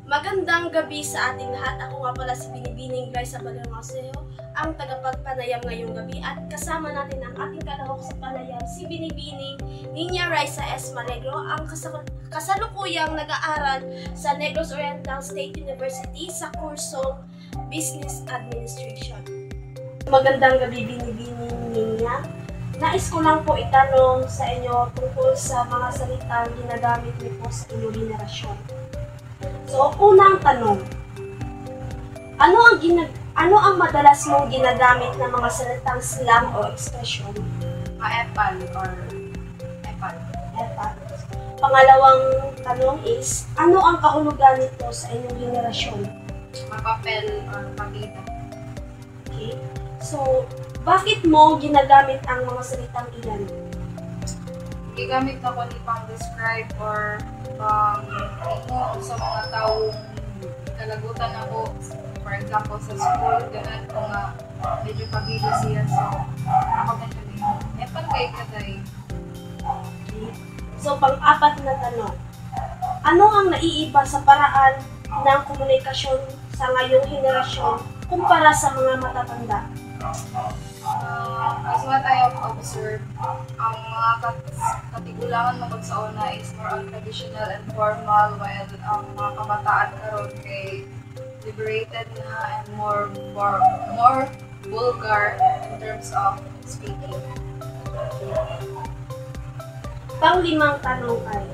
Magandang gabi sa ating lahat. Ako nga pala si Binibining Raisa Balongaseo, ang tagapagpanayam ngayong gabi, at kasama natin ang ating kalahok sa panayam, si Binibining Niña Raisa S. Malegro, ang kasalukuyang nag-aaral sa Negros Oriental State University sa kursong Business Administration. Magandang gabi, Binibining Niña. Nais ko lang po itanong sa inyo tungkol sa mga salitang ginagamit niyo po sa inyong henerasyon. So, unang tanong, ano ang madalas mong ginagamit na mga salitang slang o expression? Epal or epal. Epal. Pangalawang tanong is, ano ang kahulugan nito sa inyong henerasyon? Mapapel or pagita. Okay. So, bakit mo ginagamit ang mga salitang ilan? Gigamit na ko ni pang-describe or pang-ingo sa mga taong kalagutan ako. For example, sa school, ganun ko nga medyo pagila siya. So, ako ganito din. Epal kay katay. Okay. So, pang-apat na tanong, ano ang naiiba sa paraan ng komunikasyon sa ngayong henerasyon kumpara sa mga matatanda? As what I have observed, ang mga katigulangan mo magsauna is more on traditional and formal, while ang mga kabataan karon kay liberated na and more vulgar in terms of speaking. Pang-limang tanong ay,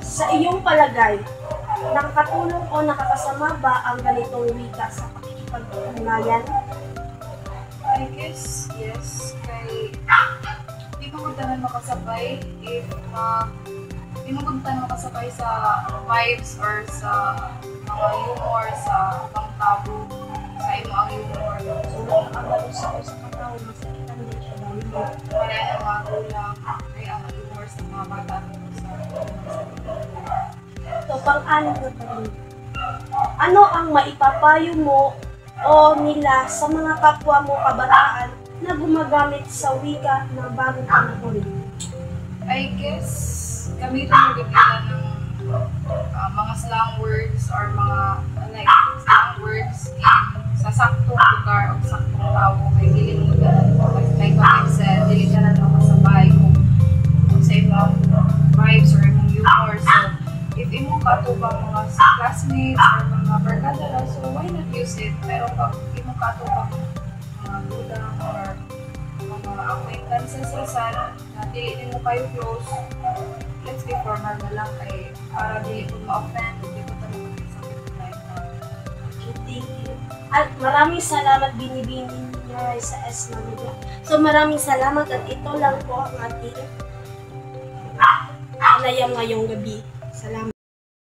sa iyong palagay, nakakatulong o nakakasama ba ang ganitong wika sa pakikipag-ugnayan? I guess, yes. Kay di mo tanan makasabay if di mo tanan makasabay sa vibes or sa mga humor, sa mga tabu, sa imo ang humor. So, ang sa katao, masakitan din siya daw. Para ang mga gulang, ay ang humor sa mga bata sa So, pang-anim na tanong, ano ang maipapayo mo o nila sa mga kapwa mo kabataan na gumagamit sa wika ng bagong panahon? I guess, gamitin mo gamitan ng mga slang words or mga slang words sa saktong lugar o saktong tao. Kaya dili mo ganun. Like what I said, dili ka na makasabay kung sa ibang vibes or ibang humor. So, if imo katubang mga classmates or mga barkada na, so why not use it? Pero pag imo katubang mga gulang or mga acquaintances na dili mo kayo close, let's be formal na lang kay para dili ko ma-offend, dili ko talaga sakit na life na. Thank you. At maraming salamat, Binibining niya sa S. Malegro. So, maraming salamat, at ito lang po ang ating panayam ngayong gabi. Salamat.